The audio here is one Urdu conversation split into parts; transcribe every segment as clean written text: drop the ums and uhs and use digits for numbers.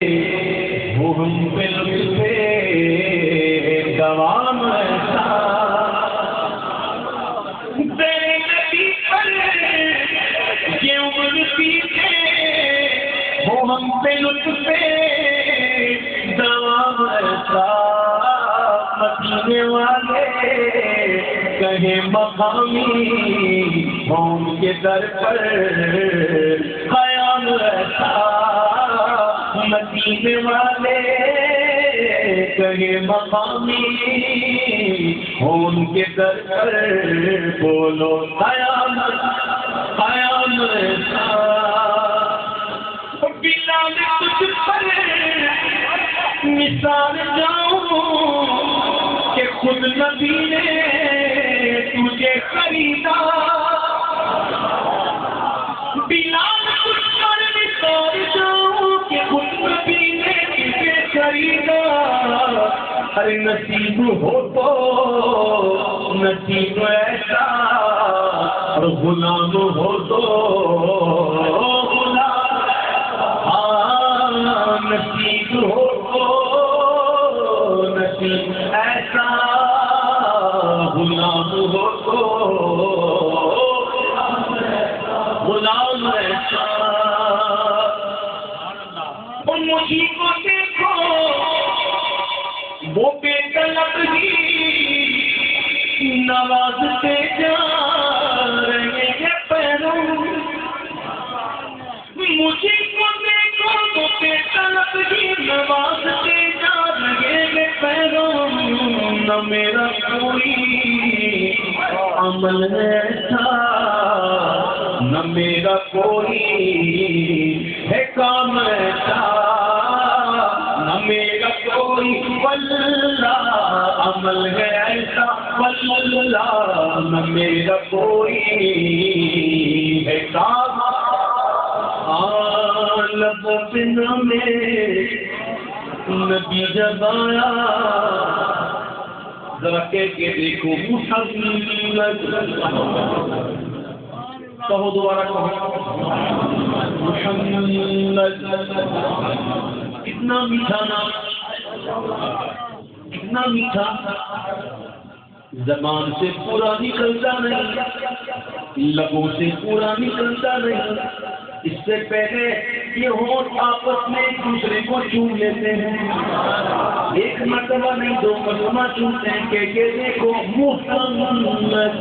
وہ ہم پہ لطف دوام ایسا بے نبی پر یہ عمر پیچھے وہ ہم پہ لطف دوام ایسا مدینے والے کہیں مقامی ہوں کے در پر قیام ایسا مدینے والے کہیں مقامی ان کے در پر بولو قیام قیام ایسا بلال تجھ پر مثال جاؤں کہ خود نبی نے تجھے خریدا بلال تجھ پر مثال جاؤں کہ خود نبی نے تجھے خریدا ارے نصیب ہو تو نصیب ایسا اور غلام ہو تو غلام نصیب ہو تو نصیب ایسا غلام ہو تو غلام ایسا ان مجھے کو دیکھو وہ بے طلب ہی نوازتے جا رہے ہیں پیروں مجھے کو دیکھو وہ بے طلب ہی نوازتے جا رہے ہیں پیروں نہ میرا کوئی عمل ایسا نہ میرا کوئی ہے کام ایسا نہ میرا کوئی واللہ عمل ہے ایسا واللہ نہ میرا کوئی ہے کام لبوں پہ نام نبی جب آیا ذرا کہہ کے دیکھو محمد کہو دوبارہ کہو محمد کتنا میٹھا نام کتنا میٹھا زبان سے پورا نکلتا نہیں لبوں سے پورا نکلتا نہیں اس سے پہلے یہ ہونٹ آپس میں ایک دوسرے کو چوم لیتے ہیں ایک مرتبہ نہیں دو مرتبہ چومتے ہیں کہ دیکھو محمد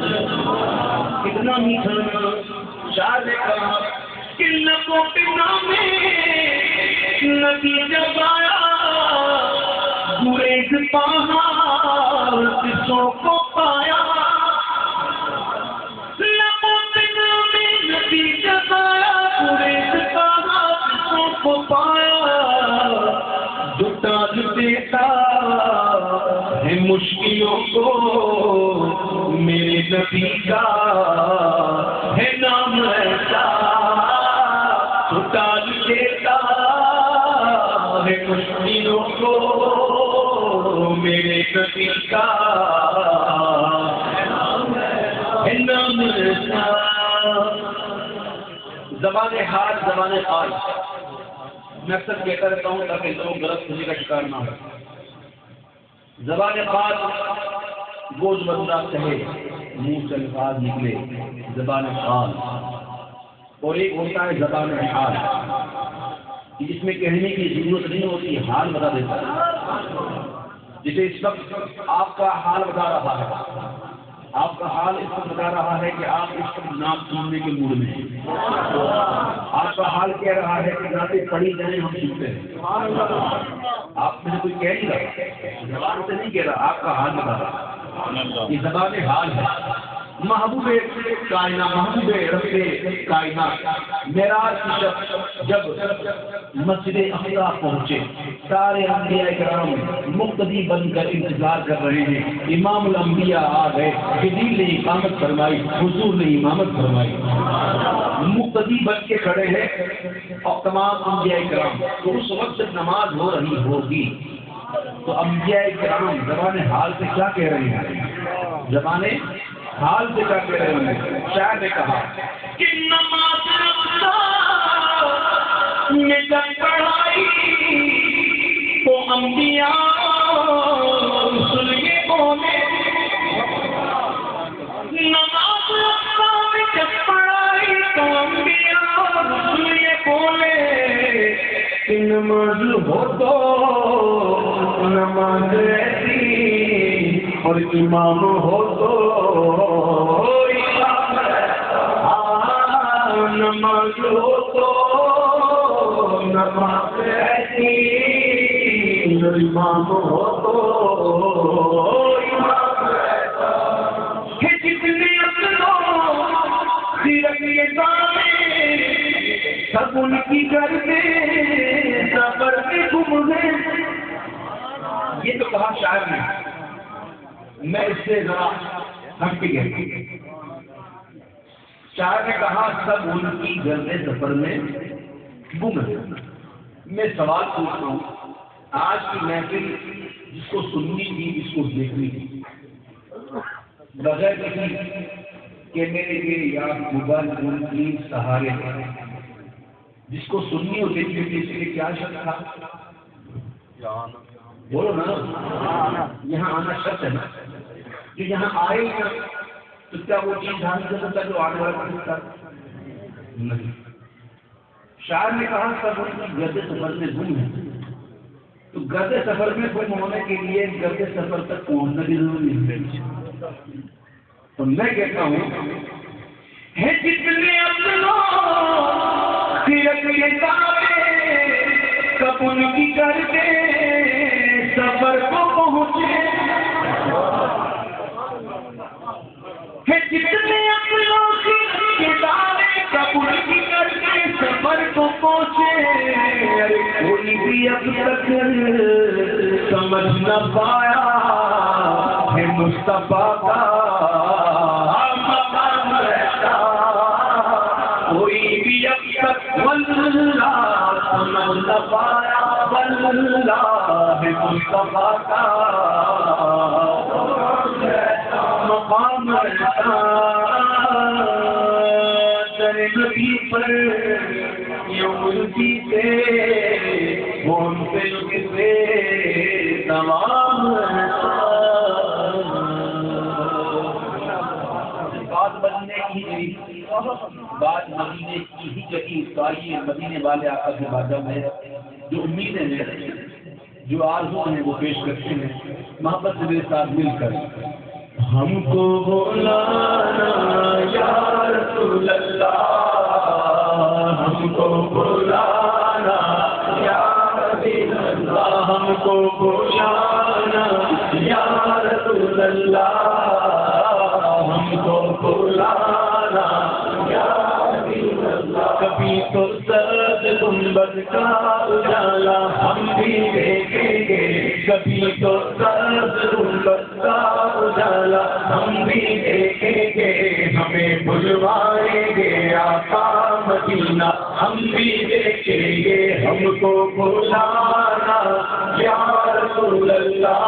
کتنا میٹھا نام شاہ نے کہا کہ لبوں پہ نام نبی جب آیا گریز پہاڑ قصوں کو پایا لبوں پہ نام نبی جب آیا گریز پہاڑ قصوں کو پایا جو ٹال دیتا ہے مشکلوں کو میرے نبی کا ہے نام ایسا جو ٹال دیتا ہے مشکلوں کو میرے نبی کا ہے نام ایسا زبان حال زبان حال میں اکثر کہتا رہتا ہوں تاکہ لوگ غلط سمجھنے کا شکار نہ ہو زبان حال وہ جو بندہ کہے منہ سے الفاظ نکلے زبان حال اور ایک ہوتا ہے زبان حال جس میں کہنے کی ضرورت نہیں ہوتی حال بتا دیتا ہے جسے اس وقت آپ کا حال بتا رہا ہے آپ کا حال اس وقت بتا رہا ہے کہ آپ اس وقت نام سننے کے موڈ میں ہیں آپ کا حال کہہ رہا ہے کہ نعتیں پڑھی جائیں ہم سنتے ہیں آپ میں سے کوئی کہہ نہیں رہا زبان سے نہیں کہہ رہا آپ کا حال بتا رہا یہ زبان حال ہے محبوب کائنات محبوب رب کائنات معراج کی شب جب مسجد اقصی پہنچے سارے انبیاء کرام مقتدی بن کر انتظار کر رہے ہیں امام الانبیاء آ گئے جبریل نے اقامت فرمائی حضور نے امامت فرمائی مقتدی بن کے کھڑے ہیں اور تمام انبیاء کرام تو اس وقت جب نماز ہو رہی ہوگی تو انبیاء کرام زبان حال سے کیا کہہ رہے ہیں زبان حال سے کیا کہہ رہے ہیں شاعر نے کہا کہ نماز میں جب پڑھائی انبیاء رسول یہ بولے نماز میں جب پڑھائی تو انبیاء رسول یہ بولے کہ نماز ہو تو نماز ایسی اور امام ہو تو نماز ہو تو نماز ایسی اور امام ہو تو امام ایسا کہ جتنے اپنوں سیرت یہ گانے سب ان کی گھر میں سفر کے گم گئے. یہ تو کہا شاعر نے, میں اس سے ذرا ہٹ کے گیا. شاعر نے کہا سب ان کی گرد سفر میں گم ہے. میں سوال پوچھتا ہوں, آج کی محفل جس کو سننی تھی, جس کو دیکھنی تھی, بغیر کسی کیمرے کے یا موبائل فون کی سہارے جس کو سننی اور دیکھنی تھی, اس کے لیے کیا شرط تھا؟ بولو نا, یہاں آنا شرط ہے نا. جو یہاں آئے نا تو کیا وہ چیز حاصل کر سکتا جو آنے والا کر سکتا نہیں. شاعر نے کہا سب ان کی گرد سفر میں گم ہے. تو گرد سفر میں گم ہونے کے لیے گرد سفر تک پہنچنا بھی ضروری ہے. تو میں کہتا ہوں ہے جتنے اپنوں سیرت یہ گانے کب ان کی گرد سفر کو پہنچے ہے جتنے اپنوں کے دارے قبول کی کر کے سفر کو پہنچے. ارے کوئی بھی اب تک سمجھ نہ پایا ہے مصطفیٰ کا مقام رہتا. کوئی بھی اب تک واللہ سمجھ نہ پایا واللہ ہے مصطفیٰ کا مقام رہتا. در نبی پر یوں جیتے وہ ہم سے کسے تمام رہتا. بات مدینے کی ہی جگی ساری مدینے والے آقا کے بادہ میں جو امیدیں ہیں جو آرزو ہیں وہ پیش کرتے ہیں محبت سے میرے ساتھ مل کر. ہم کو بلانا یا رسول اللہ, ہم کو بلانا یا حبیب اللہ, ہم کو بلانا یا رسول اللہ, ہم کو بلانا یا حبیب اللہ. کبھی تو سرد گنبد کا اجالا ہم بھی دیکھیں گے, کبھی تو سرد گنبد کا اجالا ہم بھی دیکھیں گے. ہمیں بلوائیں گے آقا مدینہ ہم بھی دیکھیں گے. ہم کو بلانا یا رسول اللہ,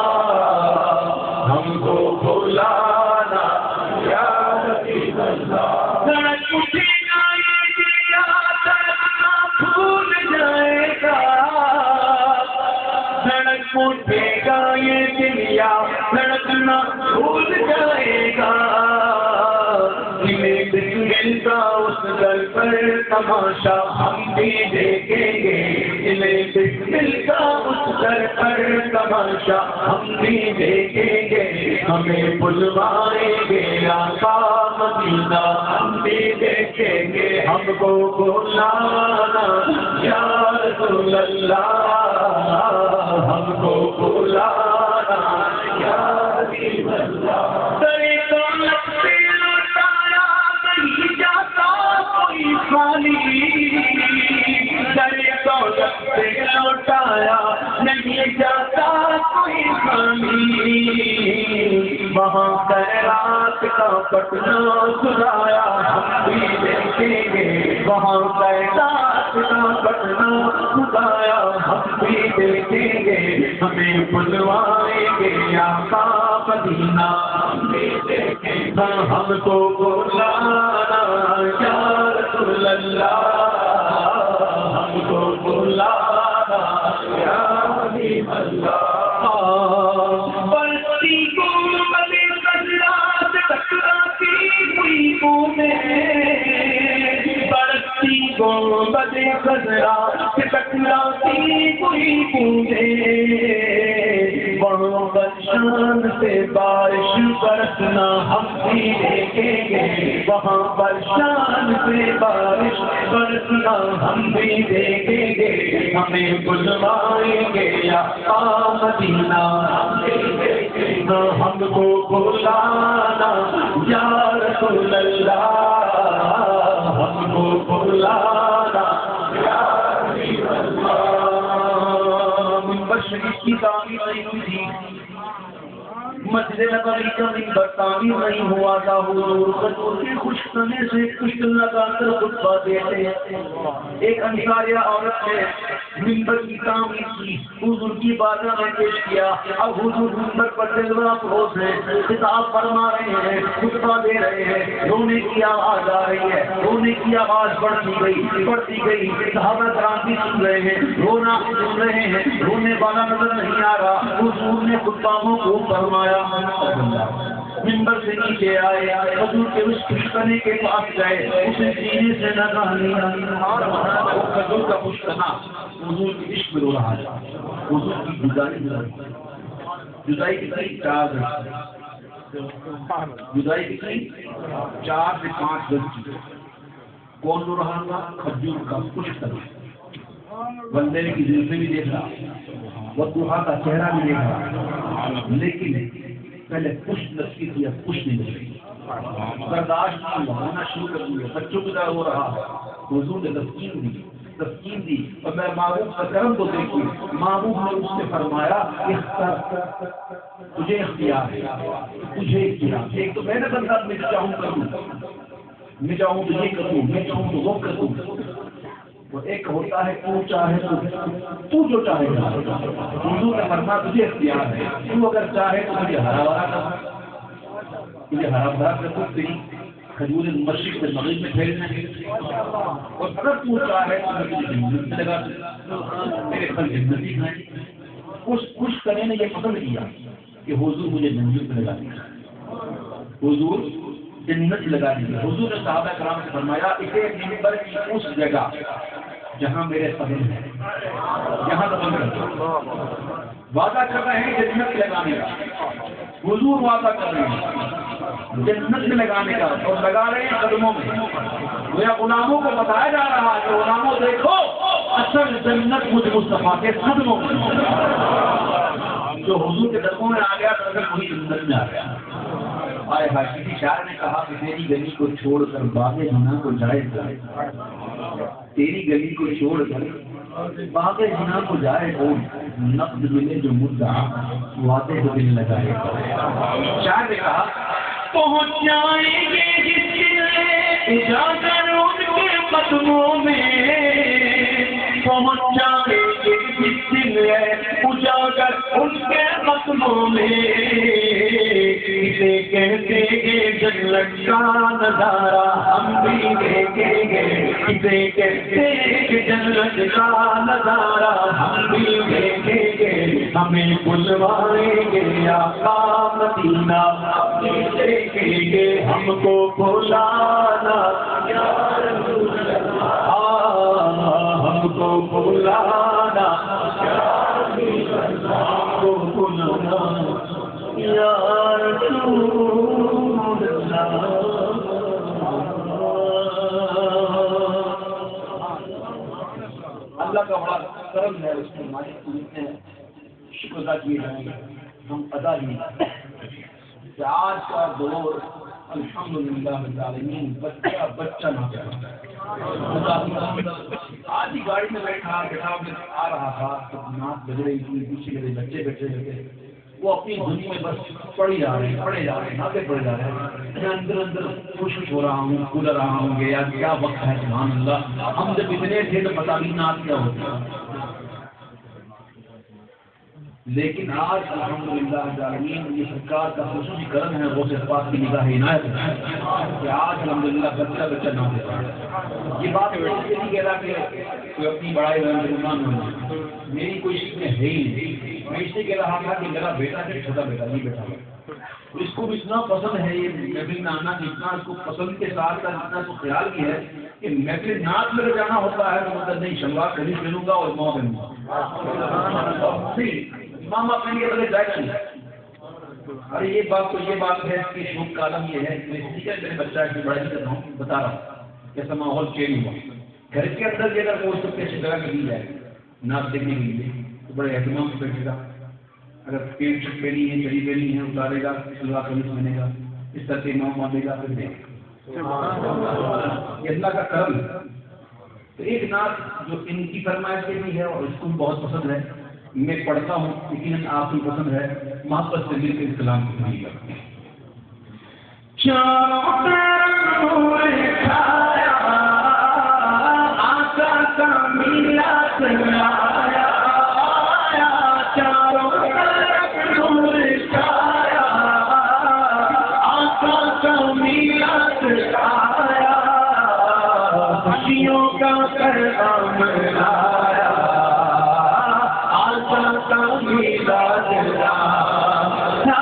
ہم کو بلانا یا حبیب اللہ. سڑک اٹھے گا یہ دیا تڑپنا بھول جائے گا, سڑک اٹھے گا یہ دیا تڑپنا بھول جائے گا. انہیں بسمل کا اس گھر پر تماشا ہم بھی دیکھیں گے. انہیں بسمل کا اس گھر پر تماشا ہم بھی دیکھیں گے. ہمیں بلوائیں گے آقا مدینہ ہم بھی دیکھیں گے. ہم کو بلانا یا رسول اللہ, ہم کو بلانا یا حبیب اللہ. لوٹایا نہیں جاتا کوئی خالی, وہاں خیرات کا پٹنا سنایا ہم بھی دیکھیں گے. وہاں خیرات کا پٹنا سنایا ہم بھی دیکھیں گے. ہمیں بلوائیں گے آقا مدینہ ہم بھی دیکھیں گے. ہم کو بلانا یا رسول اللہ, ہم کو بلانا یا حبیب برتی گنبد خضرا سے ٹکراتی ہوئی بوندیں، برتی گنبد خضرا سے ٹکراتی ہوئی بوندیں، وہاں برشان سے بارش برسنا ہم بھی دیکھیں گے، وہاں برشان سے بارش برسنا ہم بھی دیکھیں گے، ہمیں بلوائیں گے یا مدینہ، ہم کو بلانا یا رسول اللہ، ہم کو بلانا یا رسول اللہ۔ منبر شریف کی تعمیر نہیں ہوئی تھی، مسجد نبوی کا منبر تعمیر نہیں ہوا تھا، حضور خطور کے خشکنے سے خشک لگا کر خطبہ دیتے ہیں۔ ایک انصاریہ عورت نے منبر کی تعمیر کی، حضور کی بارگاہ میں پیش کیا، اب حضور منبر پر جلوہ افروز ہیں، خطاب فرما رہے ہیں، خطبہ دے رہے ہیں، رونے کی آواز آ رہی ہے، رونے کی آواز بڑھتی گئی، صحابہ کرام بھی سن رہے ہیں، رونا سن رہے ہیں، رونے والا نظر نہیں آ رہا۔ حضور نے خطبہ کو فرمایا، منبر سے نیچے آئے، حضور کے اس خشکنے کے پاس گئے، اسے سینے سے لگا لیا، وہ کھجور کا خشکنا حضور کی عشق میں رو رہا ہے، حضور کی جدائی کتنی 4 گز، جدائی کتنی 4 سے 5 گز کی، کون رو رہا تھا؟ کھجور کا خشکنا، بندے کی زلفیں بھی دیکھ رہا، وضحیٰ کا چہرہ بھی دیکھ رہا، لیکن پہلے پشت لگتی تھی، اب پشت نہیں لگتی، برداشت نہیں ہونا شروع کر دیا، بچوں کی طرح ہو رہا ہے۔ حضور نے تسکین دی اور میں محبوب کا کرم کو دیکھوں، محبوب نے اس سے فرمایا تجھے اختیار ہے، تجھے اختیار، ایک تو میں نے بندہ میں چاہوں کروں، میں چاہوں تو یہ کروں، میں چاہوں تو وہ کروں، وہ ایک ہوتا ہے تو چاہے تو جو چاہے گا، حضور نے فرمایا تجھے اختیار ہے، تو اگر چاہے تو مجھے ہرا بھرا کر، تجھے ہرا بھرا کر تو تیری کھجور مشرق سے مغرب میں پھیلنا ہے، اور اگر تو چاہے تو میں تجھے جنت میں لگا دوں، میرے پھل جنتی کھائیں۔ اس خوش کرنے نے یہ پسند کیا کہ حضور مجھے جنت میں لگا دیا، حضور جنت لگا دی۔ حضور نے صحابہ کرام سے فرمایا اسے منبر کی اس جگہ جہاں میرے قدم ہے، یہاں قدم رکھو، وعدہ کر رہے ہیں جنت لگانے کا، حضور وعدہ کر رہے ہیں جنت میں لگانے کا، اور لگا رہے ہیں قدموں میں۔ میرا غلاموں کو بتایا جا رہا ہے کہ غلاموں دیکھو اصل جنت مجھ مصطفیٰ کے قدموں میں، جو حضور کے قدموں میں آ گیا تو وہی جنت میں آ گیا۔ آئے کسی شاعر نے کہا کہ تیری گلی کو چھوڑ کر باغ جنا کو جائے کون، تیری گلی کو چھوڑ کر باغ جنا کو جائے کون، نقد ملے جو مدعا وعدے کو دل لگائے۔ شاعر نے کہا پہنچ جائیں گے جس اجازت ان کے قدموں میں، پہنچ جائیں گے جس دن ہے اجاگر ان کے قدموں میں، اسے کہتے ہیں جنت کا نظارہ ہم بھی دیکھیں گے، اسے کہتے ہیں جنت کا نظارہ ہم بھی دیکھیں گے، ہمیں بلوائیں گے آقا مدینہ، دیکھیں گے ہم کو بلانا یا رسول اللہ، ہم کو بلانا یا رسول اللہ، ہم کو بلانا یا رسول اللہ۔ اللہ کا بڑا کرم ہے، اس کے مالک پوچھتے ہیں شکر ادا کیے جائیں گے، ہم ادا نہیں کہ آج کا دور الحمدللہ العالمین بچہ نہ کرتا ہے۔ آج ہی گاڑی میں بیٹھا آ رہا تھا، نعت بج رہی تھی، پیچھے میرے بچے بیٹھے ہوئے، وہ اپنی دنیا میں بس پڑھے جا رہے ہیں، نعتیں پڑھے جا رہے ہیں، میں اندر خوش ہو رہا ہوں، کھل رہا ہوں کہ یار کیا وقت ہے، سبحان اللہ۔ ہم جب اتنے تھے تو پتہ نہیں نعت کیا ہوتی، لیکن آج الحمدللہ العالمین یہ سرکار کا خصوصی کرم ہے، غوث پاک کی نگاہ عنایت ہے کہ آج الحمدللہ بچہ بچہ نہ دے رہا ہے۔ یہ بات میں نہیں کہہ رہا کہ کوئی اپنی بڑائی مسلمان ہونا، میری کوئی اس میں ہے ہی نہیں، میں اس سے کہہ رہا تھا کہ میرا بیٹا ہے، چھوٹا بیٹا نہیں بیٹا ہے، اس کو اتنا پسند ہے یہ محفل میں آنا، اتنا اس کو پسند کے ساتھ اتنا اس کو خیال بھی ہے کہ محفل ناچ میں جانا ہوتا ہے تو مطلب نہیں شلوار کبھی پہنوں گا اور ماں پہنوں گا، ماما پہننے کے بغیر جائے گا نہیں۔ ارے یہ بات ہے کہ شوق کا عالم یہ ہے کہ میرے بچہ کی بڑائی کر رہا ہوں، بتا رہا ہوں کیسا ماحول چینج ہوا گھر کے اندر بھی اگر وہ سب کیسے جگہ ملی جائے ناچ دیکھنے کے لیے تو بڑے اہتمام سے بیٹھے گا، اگر پینٹ شرٹ پہنی ہے چڑی پہنی ہے اتارے گا، شلوار قمیص پہنے گا، اس طرح سے امام مانے گا، پھر دیکھ یہ اللہ کا کرم ہے۔ تو ایک نعت جو ان کی فرمائش کے بھی ہے اور اس کو بہت پسند ہے، میں پڑھتا ہوں لیکن آپ کو پسند ہے، محبت سے مل کے اسلام کو نہیں کرتے۔ خوشیوں کا پیغام لایا، آسان کا میلاد لایا،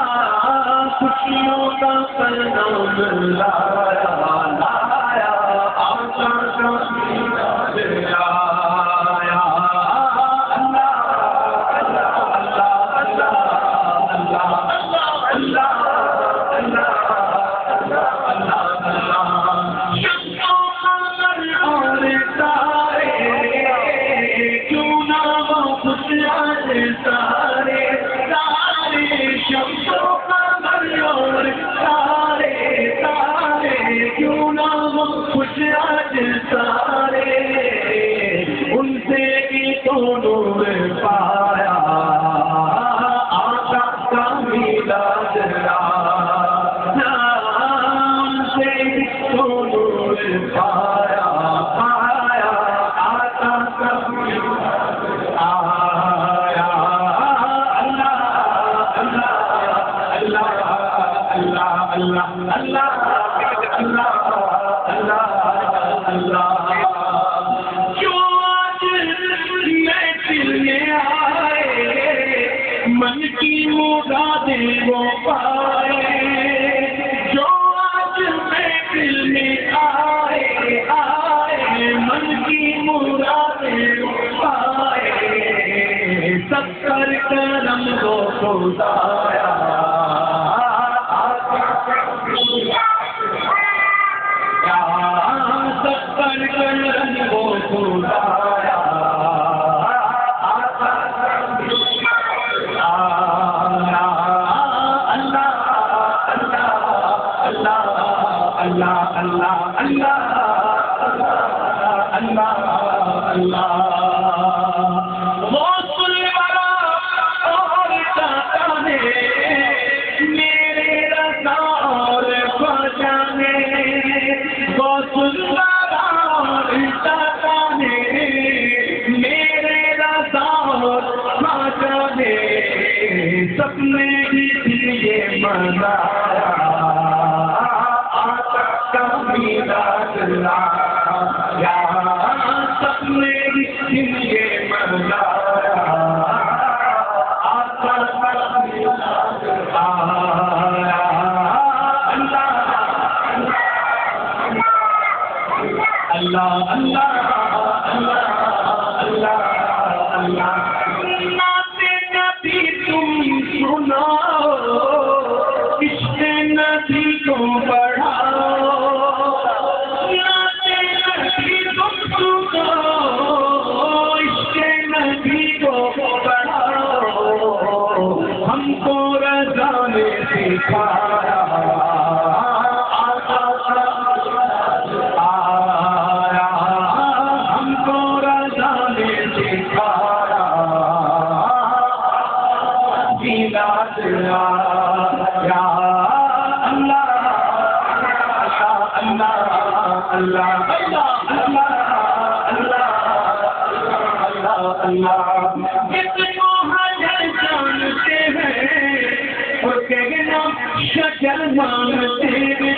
خوشیوں کا پیغام لایا، لایا آسان کا میلاد لایا۔ اللہ اللہ اللہ اللہ اللہ اللہ اللہ من کی مرادیں وہ پائے جو آج محفل میں آئے، آئے من کی مرادیں وہ پائے، سب کر کرم وہ خدایا، سب کر کرم وہ خدایا، سپنے بھی یہ منایا، آقا کا میلاد لایا، سپنے بھی یہ منایا، آقا کا میلاد لایا۔ اللہ اللہ اللہ اللہ اللہ سناؤ، عشق نبی کو بڑھاؤ، نبی تم سناؤ، عشق نبی کو بڑھاؤ، ہم کو رضا نے سکھایا، آیا ہم کو رضا نے سکھایا، یا اللہ اللہ اللہ اللہ اللہ اللہ، جس کو حاجت جان شجر مانتے ہیں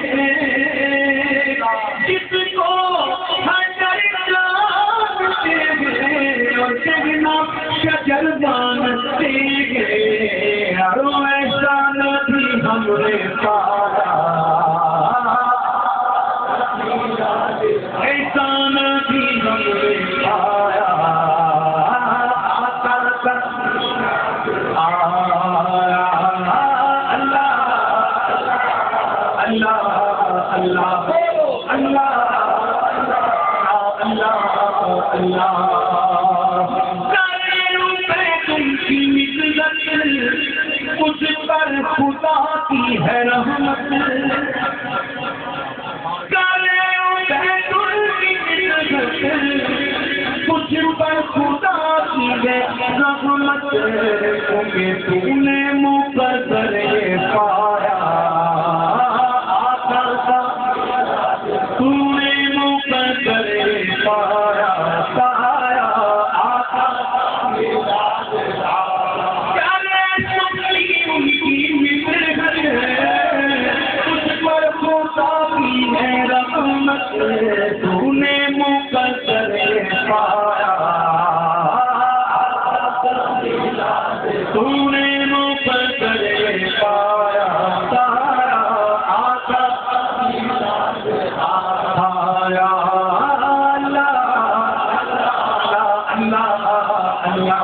جس کو حجر جانتے ہیں اور کہنا شجر مانتے ہیں اور ایسا نبی ہم نے پایا ایسا نبی ہم نے پایا اس پر خدا کی ہے رحمت کچھ پر خدا کی ہے رحمت کیونکہ تو نے مقدر پایا تو نے مقدر پایا پایا تو نے مقدر پایا تو نے مقدر پایا تارا آقا آیا اللہ اللہ اللہ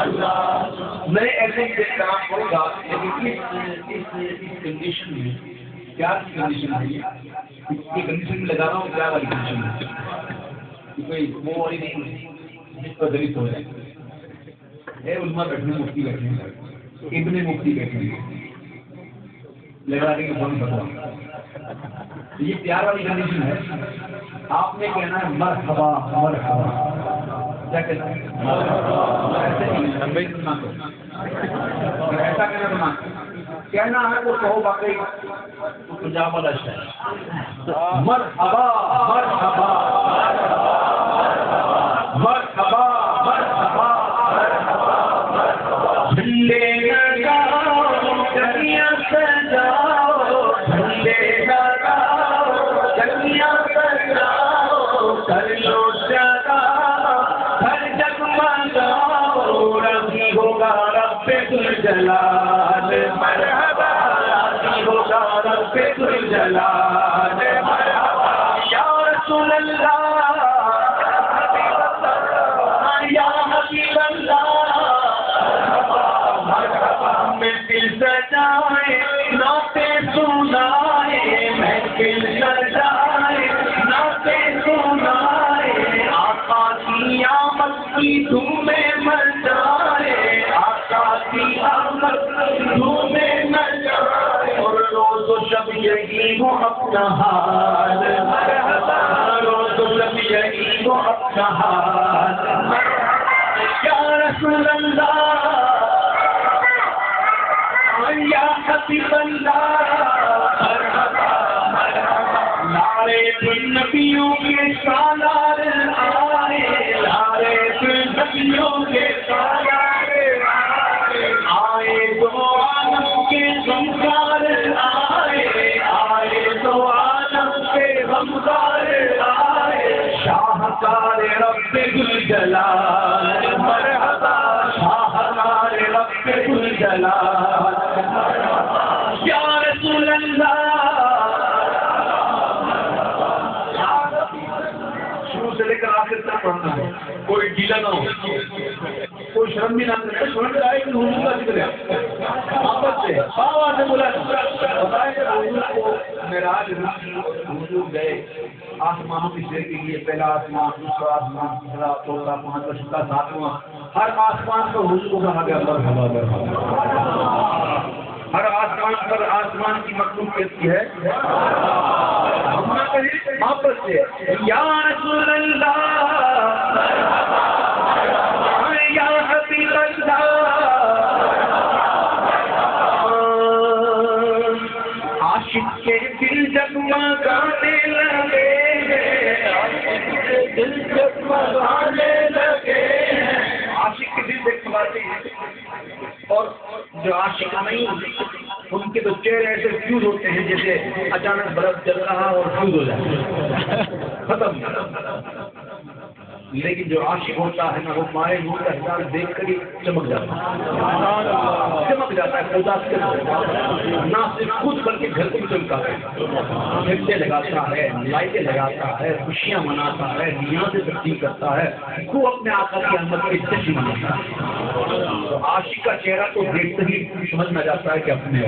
اللہ میں ایسے کام کروں گا لیکن اس کنڈیشن میں کیا کنڈیشن ہے اس کی کنڈیشن میں لگا رہا ہوں کیا والی کنڈیشن ہے کوئی وہ والی نہیں جس پر دلت ہو جائے اے علماء بیٹھنے مفتی بیٹھے ہیں ابن مفتی بیٹھے ہیں لگا رہے ہیں بہت بتا یہ پیار والی کنڈیشن ہے آپ نے کہنا ہے مرحبا مرحبا کیا کہتے ہیں ایسا کہنا تو نہ کہنا ہے وہ کہو باقی پنجاب والا شہر مرحبا مرحبا مرحبا مرحبا جھنڈے لگاؤ گلیاں سجاؤ جھنڈے لگاؤ گلیاں سجاؤ کر لو ہوگا رب ذوالجلال مرحبا ہوگا رب ذوالجلال مرحبا یا رسول اللہ یا حبیب اللہ مرحبا محفل سجائے نعتیں سنائے محفل سجائے نعتیں سنائے آقا کی آمد کی دھومیں مچائے اور روز و شب یہی وہ اپنا حال روز و شب یہی وہ اپنا حال یا رسول اللہ یا حبیب اللہ لارے دن نبیوں کے سالار آئے لارے دن نبیوں کے سالار آئے تو عالم کے غمزار آئے آئے تو عالم کے غمزار آئے شاہکار رب ذوالجلال مرحبا شاہکار رب ذوالجلال یا رسول اللہ شروع سے لے کر آخر تک پڑھنا ہے کوئی ڈھیلا نہ ہو کوئی شرم بھی نہ کرے شرم بھی آئے کہ حضور کا ذکر ہے محبت سے بابا سے بولا بتائے کہ حضور کو معراج حضور گئے آسمانوں کی سیر کے لیے پہلا آسمان دوسرا آسمان تیسرا چوتھا پانچواں چھٹا ساتواں ہر آسمان پر حضور کو کہا گیا مرحبا ہر آسمان پر آسمان کی مخلوق کیسی ہے ہم نہ کہیں محبت سے یا رسول اللہ یا حبیب اللہ عاشق کے دل جگمگانے لگے عاشق کے دل جگمگانے لگے عاشق کے دل جگمگاتے ہیں اور جو عاشق نہیں ان کے تو چہرے ایسے فیوز ہوتے ہیں جیسے اچانک برف چل رہا اور فیوز ہو جائے ختم. لیکن جو عاشق ہوتا ہے نا وہ مائے نور کا ہلال دیکھ کر ہی چمک جاتا ہے خدا سے نہ صرف خود بلکہ گھر کو بھی چمکاتا ہے, گھنٹے لگاتا ہے, لائٹیں لگاتا ہے, خوشیاں مناتا ہے, نیازیں تبدیل کرتا ہے, وہ اپنے آقا کی احمد کے جشن مناتا ہے. تو عاشق کا چہرہ تو دیکھتے ہی سمجھ میں جاتا ہے کہ اپنے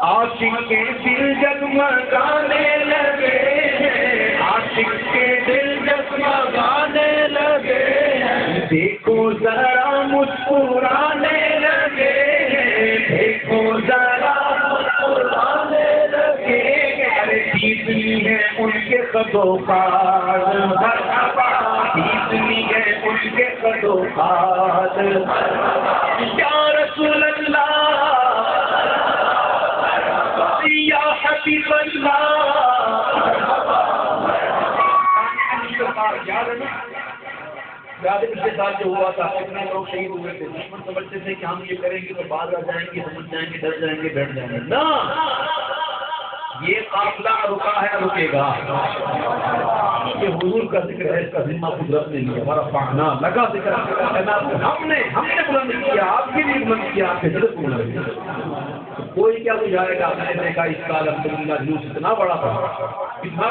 عاشق کے دل جگمگانے لگے ہیں, عاشق کے دل جگمگانے لگے ہیں, دیکھو ذرا مسکرانے لگے ہیں, دیکھو ذرا مسکرانے لگے ہیں. ارے جیتنی ہے ان کے قدوں پار مرحبا, جیتنی ہے ان کے قدوں پار یا رسول اللہ یا حبیب اللہ. یاد ہے پچھلے سال جو ہوا تھا کتنے لوگ شہید ہوئے تھے, دشمن سمجھتے تھے کہ ہم یہ کریں گے تو بعد آ جائیں گے, سمجھ جائیں گے, ڈر جائیں گے, بیٹھ جائیں گے. نہ, یہ قافلہ رکا ہے, رکے گا. یہ حضور کا ذکر ہے, اس کا ذمہ قدرت نے لیا. ہمارا پانا لگا ذکر ہم نے بلند کیا, آپ کے لیے بلند کیا, آپ کے دل کو بلند کیا. کوئی کیا بجھائے گا. میں نے دیکھا اس سال الحمدللہ جلوس اتنا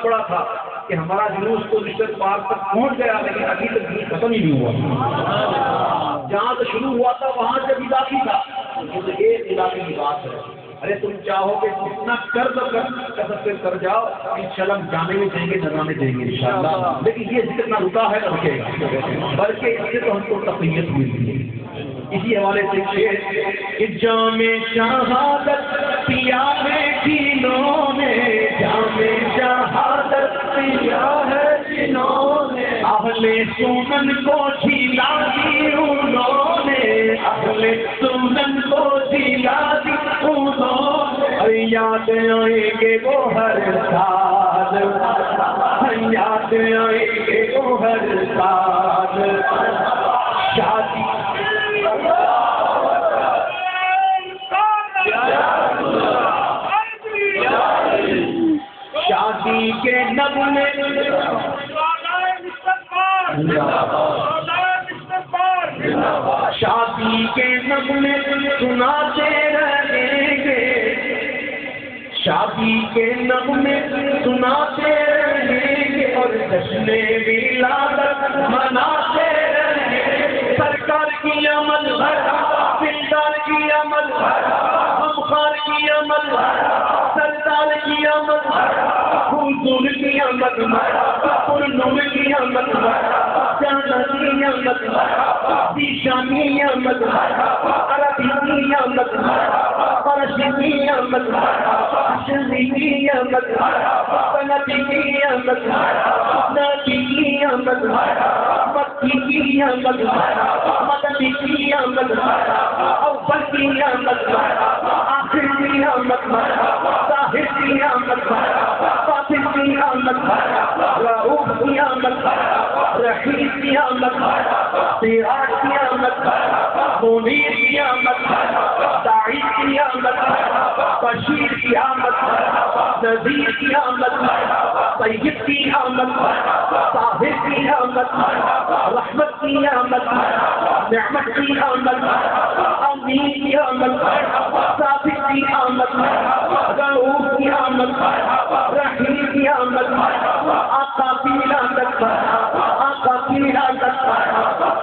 بڑا تھا کہ ہمارا جلوس تو رشتہ پار تک پہنچ گیا, لیکن ابھی تک جلوس ختم ہی نہیں ہوا. جہاں سے شروع ہوا تھا وہاں سے بھی باقی تھا. ایک علاقے کی بات ہے. ارے تم چاہو کہ جتنا کر جاؤ, انشاءاللہ ہم جانے میں دیں گے, نظرانے دیں گے انشاءاللہ. لیکن یہ ذکر نہ رکا ہے, نہ رکے گا, بلکہ اس سے تو ہم کو تقویت ملتی ہے. اسی حوالے سے جام شہادت پیا ہے جنہوں نے, جام شہادت پیا ہے جنہوں نے, اہل سنن کو جھیلا دی انہوں نے, اہل سنن کو جھیلا دی انہوں نے. یاد آئیں گے وہ ہر سال, یاد آئیں گے وہ ہر سال. شادی شادی کے نغمے شادی کے نغمے سناتے رہیں گے, شادی کے نغمے سناتے رہیں گے, اور جشن ولادت مناتے رہیں گے. سرکار کی عمل بھرا, دلدار کی عمل بھرا, غمخوار کی عمل بھرا, سردار کی عمل بھرا, حضور کی عمل بھرا, پرنم کی عمل بھرا, جانا کی عمل بھرا, دیشانی عمل بھرا, عربی کی عمل بھرا, فرشی کی عمل بھرا, شری کی عمل بھرا, سنتی کی عمل بھرا, نبی کی عمل بھرا, مکی کی عمل بھرا, مدنی کی عمل بھرا, اول کی عمل بھرا, آخر کی عمل بھرا, ظاہر کی عمل بھرا, باطن کی عمل بھرا, رؤوف کی عمل بھرا, رحیم کی عمل بھرا, سراج کی عمل بھرا, منیر کی عمل بھرا, داعی کی عمل بھرا, بشیر کی عمل بھرا, نذیر کی عمل بھرا, سید کی عمل بھرا, طاہر کی عمل بھرا, رحمت کی عمل بھرا, نعمت کی عمل بھرا, امین کی عمل بھرا, صادق کی عمل بھرا, رؤوف کی عمل بھرا, رحیم کی عمل بھرا, آقا کی عمل بھرا, آقا کی عمل بھرا,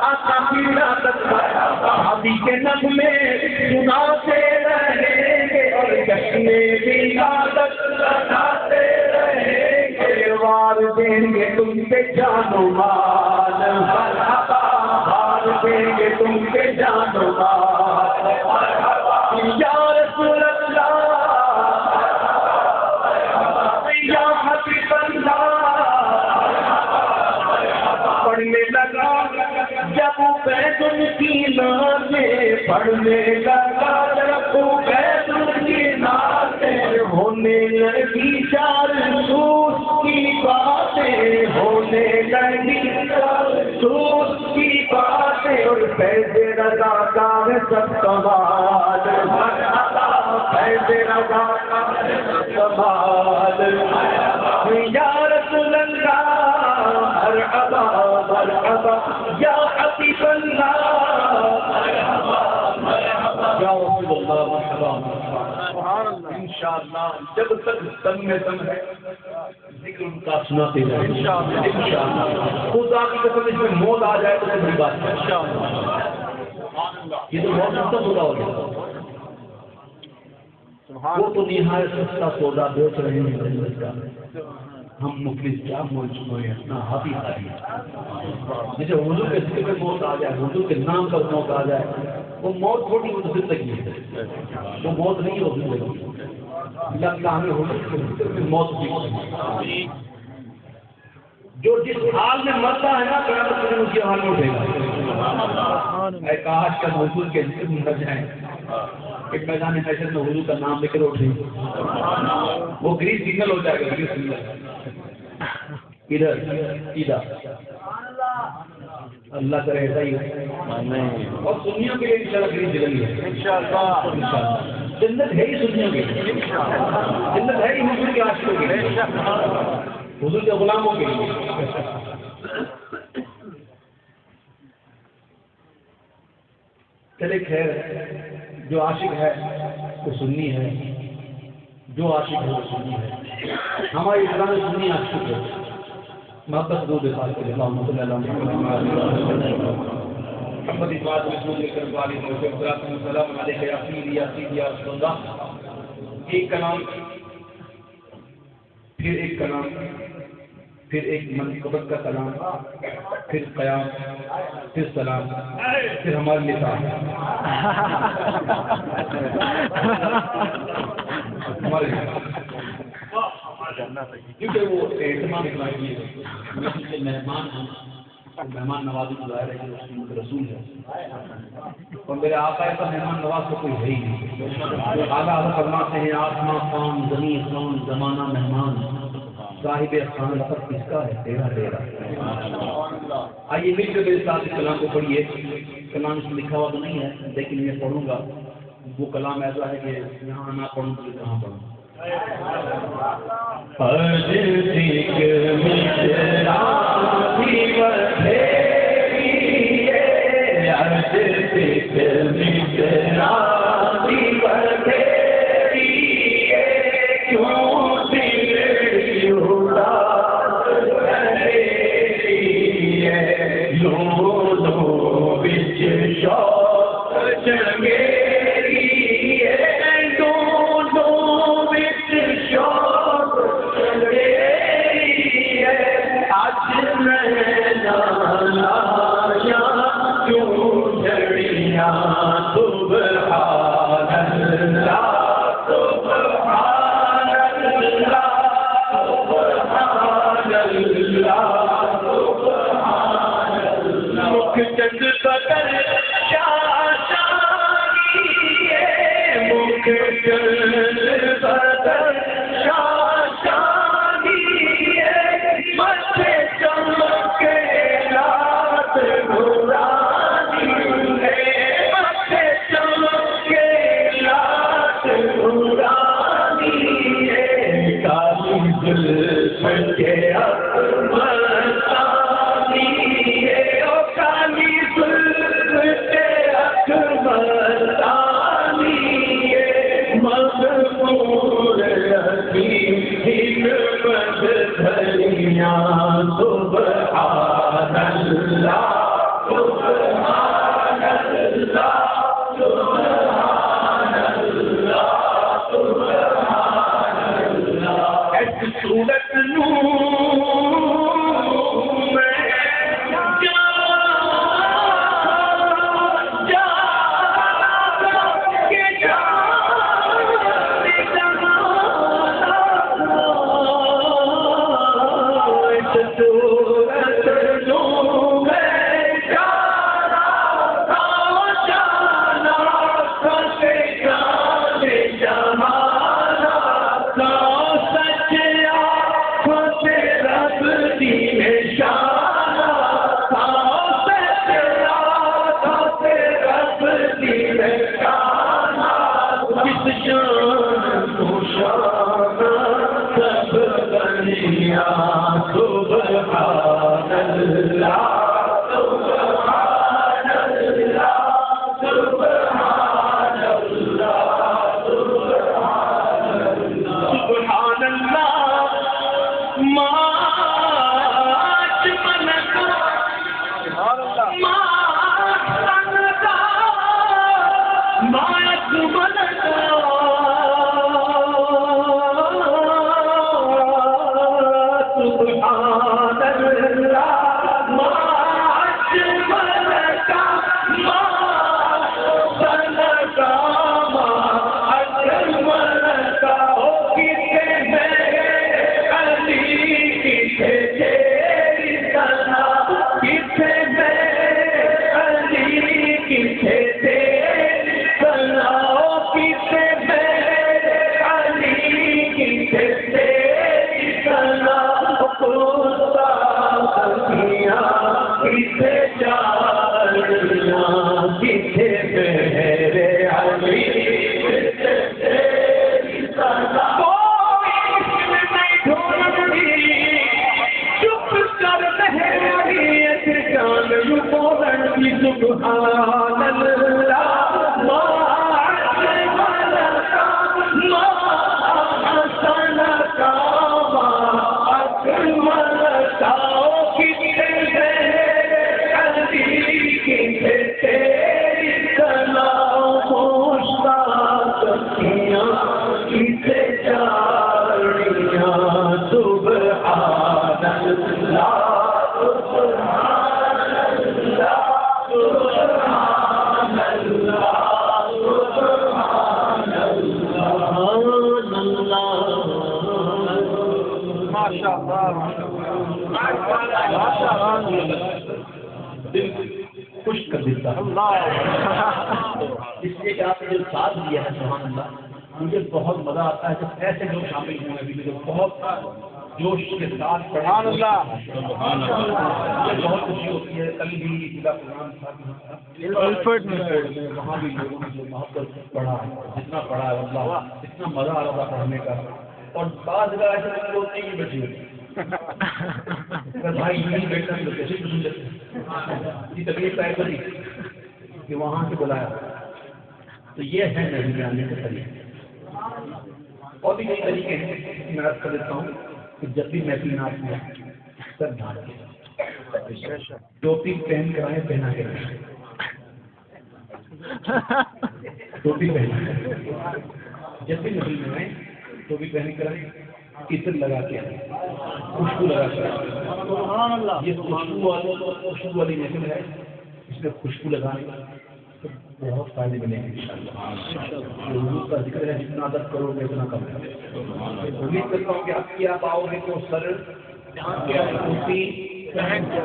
آقا کی عمل بھرا. شادی کے نغمے سناتے رہیں گے, اور جشن ولادت مناتے رہیں گے. وار دیں گے تم پہ جان و مال, وار دیں گے تم پہ جان و مال. یا رسول اللہ, یا حبیب اللہ. پڑھنے لگا جب بیت ان کی نازیں, پڑھنے لگا جب بیت ان کی نازیں, ہونے لگی جاسوس کی باتیں, ہونے لگی جاسوس کی باتیں, اور فیض رضا کا ہے سب کمال. یا رسول اللہ مرحبا مرحبا یا حبیب اللہ یا رسول اللہ مرحبا انشاءاللہ جب تک تن میں تن ہے ذکر ان کا سناتے رہیں انشاءاللہ خدا کی قسم اس میں موت آ جائے تو بڑی بات ہے یہ تو بہت سستا سودا ہو گیا وہ تو نہایت سستا سودا بیچ رہے ہیں ہم مفلس کیا موج چکے ہیں اپنا ہاتھی خالی جیسے حضور کے ذکر میں موت آ جائے حضور کے نام پر موت آ جائے وہ موت تھوڑی وہ زندگی ہے وہ موت نہیں ہو زندگی اللہ تعالیٰ ہمیں حضور کے ذکر میں موت دی جو جس حال میں مرتا ہے نا قیامت کے دن اسی حال میں اٹھے گا اے کاش کا حضور کے ذکر میں مر جائیں ایک میدان حشر میں حضور کا نام لے کر اٹھے وہ گرین سگنل ہو جائے گا گرین سگنل ادھر سیدھا اللہ کا ایسا ہی ہے اور سنیوں کے لیے انشاءاللہ گرین سگنل ہے انشاءاللہ جنت ہے ہی سنیوں کے لیے جنت ہے ہی حضور کے عاشقوں کے لیے حضور کے غلاموں کے لیے چلے خیر جو عاشق ہے وہ سنی ہے جو عاشق ہے وہ سنی ہے ہماری اسلام میں سنی عاشق ہے محبت دو دے سال کے اللہم صلی اللہ علیہ محمد اطاعت رسول اکرم علیہ السلام علیہ یا سیدی یا سیدی یا رسول اللہ ایک کلام پھر ایک کلام پھر ایک منقبت کا کلام پھر قیام پھر سلام پھر ہمارے نکاح ہمارے کیونکہ وہ اہتمام اتنا مہمان ہیں مہمان نوازی کو ظاہر ہے کہ رسول ہے اور میرے آقا ایسا مہمان نواز تو کوئی ہے ہی نہیں اعلیٰ حضرت فرماتے ہیں آسمان خان زمین خان زمانہ مہمان صاحب خان لقب کس کا ہے تیرا تیرا آئیے مل کے میرے ساتھ اس کلام کو پڑھیے کلام اس میں لکھا ہوا تو نہیں ہے لیکن میں پڑھوں گا وہ کلام ایسا ہے کہ یہاں نہ پڑھوں تو کہاں پڑھوں صورت میں یوں بولن کی سبحان اللہ ما اجملک ما احسنک ما اکملک کتنے تیری کلام مشتاق کیا کسے جاڑیاں سبحان اللہ سبحان اللہ سبحان اللہ سبحان اللہ ماشاء اللہ دل خوش کر دیتا ہے اس لیے کہ آپ نے جو ساتھ دیا ہے سبحان اللہ مجھے بہت مزہ آتا ہے جب ایسے لوگ شامل ہوئے ہیں مجھے بہت جوش کے ساتھ سبحان اللہ مجھے بہت خوشی ہوتی ہے کل بھی ضلع پروگرام تھا وہاں بھی لوگوں نے جو محبت پڑھا ہے جتنا پڑھا ہے اللہ اتنا مزہ آ رہا تھا پڑھنے کا اور بعض جگہ ایسے لوگ نہیں بیٹھے ہوئے بھائی نہیں بیٹھنا تو کیسے سن لیتے یہ تکلیف طے کری کہ وہاں سے بلایا تو یہ ہے نبی آنے کے طریقے اور بھی کئی طریقے ہیں میں عرض کر دیتا ہوں کہ جب بھی محفل ناچ میں سر ڈھانپ کے ٹوپی پہن کر آئے پہنا کے رکھیں ٹوپی پہنا جب بھی محفل میں آئے ٹوپی پہن کر آئے عطر لگا کے خوشبو لگا کے یہ خوشبو والی محفل ہے اس میں خوشبو لگانے تو بہت فائدے ملیں گے انشاءاللہ حضور کا ذکر ہے جتنا ادب کرو گے اتنا کم ہے امید کرتا ہوں کہ آپ آؤ گے تو سر ٹوپی پہن کر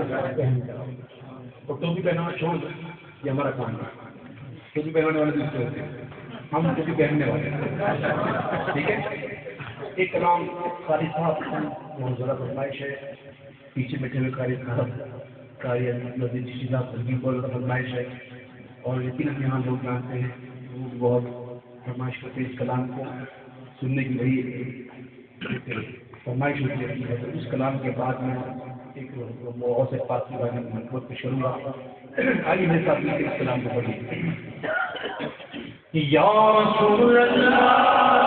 اور ٹوپی پہنانا چھوڑ دیں یہ ہمارا کام ہے ٹوپی پہنانے والے دوسرے ہوتے ہیں ہم ٹوپی پہننے والے ٹھیک ہے ایک کلام قاری صاحب بہت ذرا فرمائش ہے پیچھے بیٹھے ہوئے قاری صاحب قاری صاحب فرمائش ہے اور یقیناً یہاں لوگ جانتے ہیں وہ بہت فرمائش کرتے ہیں اس کلام کو سننے کی وہی فرمائش ہوتی رہتی ہے تو اس کلام کے بعد میں ایک بہت سے پاک کی بات محبت پیش کروں گا آئیے میرے ساتھ مل کے اس کلام کو پڑھیے یا رسول اللہ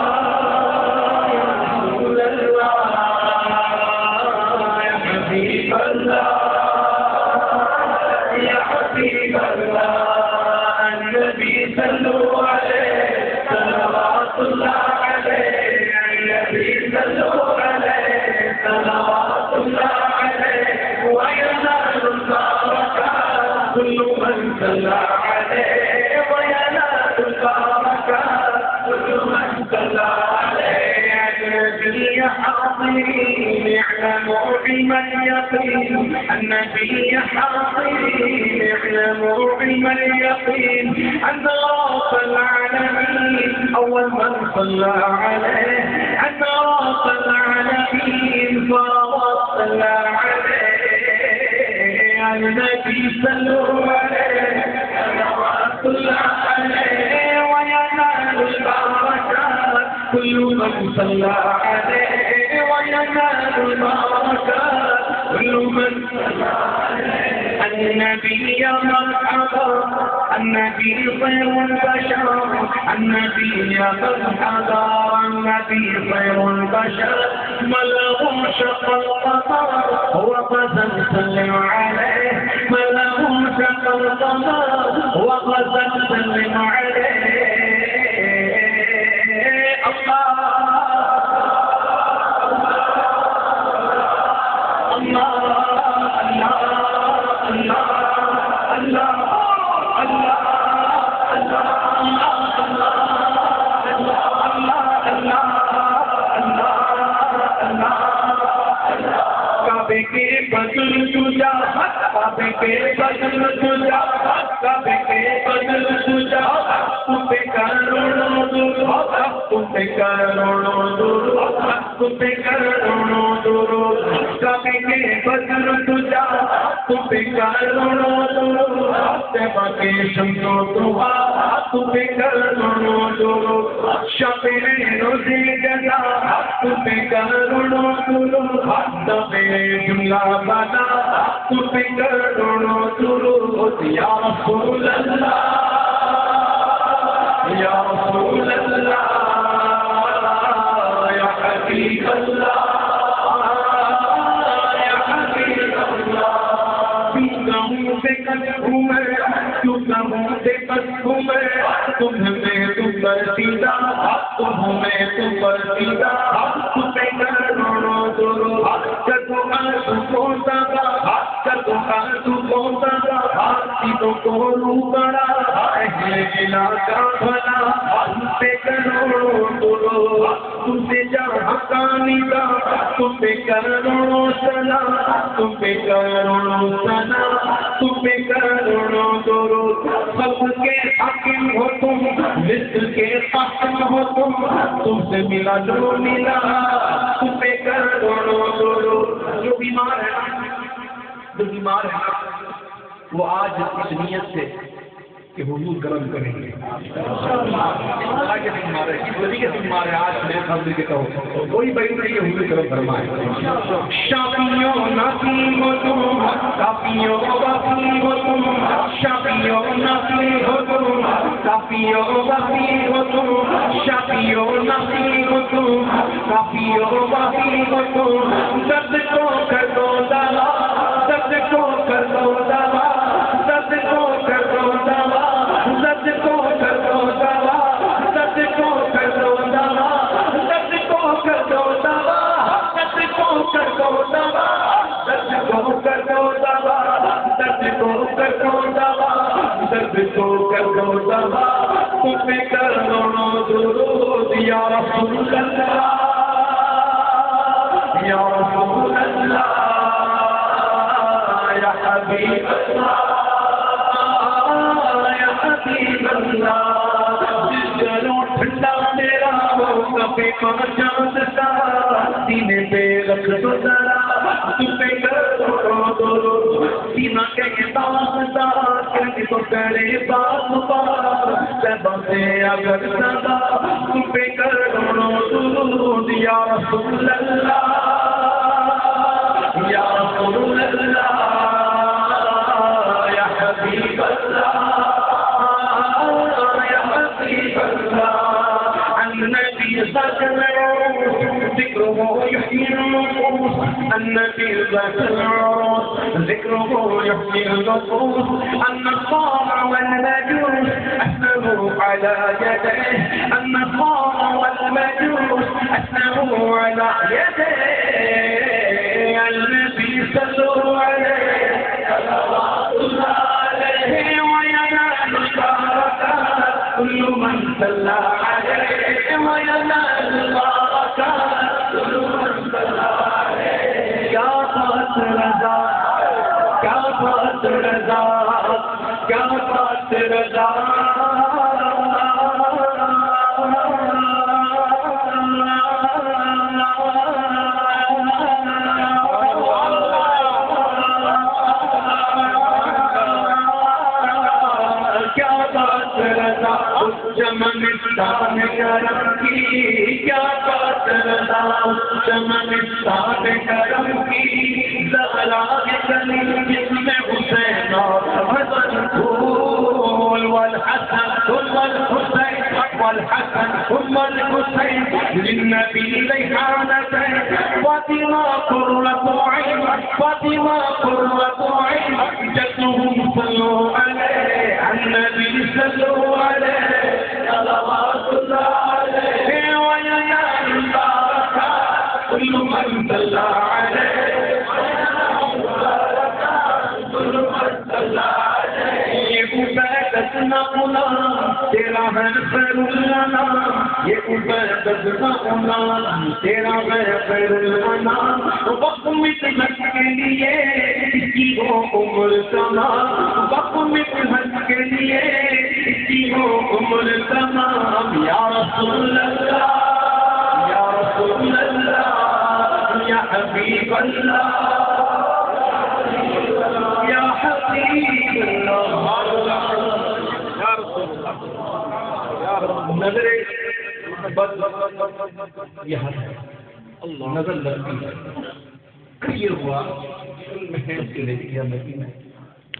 اعلموا علم اليقين النبي حاضرين اعلموا علم اليقين أن رب العالمين أول من صلى عليه أن رب العالمين فصلى عليه النبي صلوا عليه صلى عليه وينال البركات كل من صلى عليه وينال البركات كل من صلى عليه النبي مرحبا النبي خير البشر النبي مرحبا النبي خير البشر مله شق القمر هو غزا سلم عليه مله شق القمر هو غزا سلم عليه جملہ بنا درود یا رسول اللہ یا رسول اللہ یا حبیب اللہ یا حبیب اللہ کہوں سے کہوں میں کیوں کہوں سے کہوں میں تمہیں تو برسیدہ تمہیں تو برسیدہ تمہیں کروڑوں درود کدو آنسو پہنچا گا کدو آنسو پہنچا گا سیدوں کو رو بڑا اہل علاقہ بھلا تم پہ کروڑوں درود تم سے جہاں کانی کا تم پہ کروڑوں سلام تم پہ کروڑوں سلام تم پہ کروڑوں درود سب کے حاکم ہو تم مصر کے قاسم ہو تم سے ملا جو ملا تم پہ کروڑوں درود جو بیمار ہے وہ آج اس نیت سے کہ حضور کرم کریں گے اللہ کے دن مارے ولی کے دن مارے آج میں خبر کے کہوں کوئی بھائی نہیں کہ حضور کرم فرمائے شافیوں ناسی ہو تم کافیوں وفی ہو تم شافیوں ناسی ہو تم کافیوں وفی ہو تم شافیوں ناسی ہو تم کافیوں وفی ہو تم درد کو کر دو دوا درد کو کر دو دوا درد کو کر دو دوا درد کو کر دو دوا درد کو کر دو دوا درد کو کر دو دوا درد کو کر دو دوا درد کو کر دو دوا درد کو کر دو دوا درد کو کر دو دوا تم کروڑوں درود یا رسول اللہ یا رسول اللہ یا حبیب اللہ ٹھنڈا میرا وہ کبھی چاند سا سینے پہ رکھ دو ذرا تم پہ کروڑوں درود سینہ کے داستا کہیں تو کرے بات بات سے اگر سدا تم پہ کروڑوں درود یا رسول اللہ یا رسول اللہ یا حبیب اللہ النبي ذكره يحيي النفوس النبي ذكره يحيي النفوس النصارى والمجوس أسلموا على يديه النصارى والمجوس أسلموا على يديه النبي صلوا عليه صلوات الله عليه وينال البركات كل من صلى عليه وينال البركات كل من صلى عليه يا فات رضا يا فات رضا يا فات رضا چمنستان کرم کی کیا بات رضا چمنستان کرم کی زہرا گلی جس میں حسین اور حسن پھول والحسن ثم الحسین والحسن ثم الحسین للنبی ریحانتین فاطمہ قرۃ عین فاطمہ قرۃ عین جدهم صلوا علیہ النبی صلوا علیہ صلوات اللہ علیہ وینال البرکات کل من صلی علیہ کل من صلی علیہ یہ عبادت نہ غلام تیرا ہے خیر الانام یہ عبادت نہ غلام تیرا ہے خیر الانام وقت مدحت کے لیے اس کی ہو عمر تمام وقت مدحت کے لیے اس کی ہو عمر تمام یا رسول اللہ یا رسول اللہ یا حبیب اللہ یا حبیب اللہ نظر بد یہ نظر لگتی ہے یہ ہوا میں اس کے لے کیا مدینہ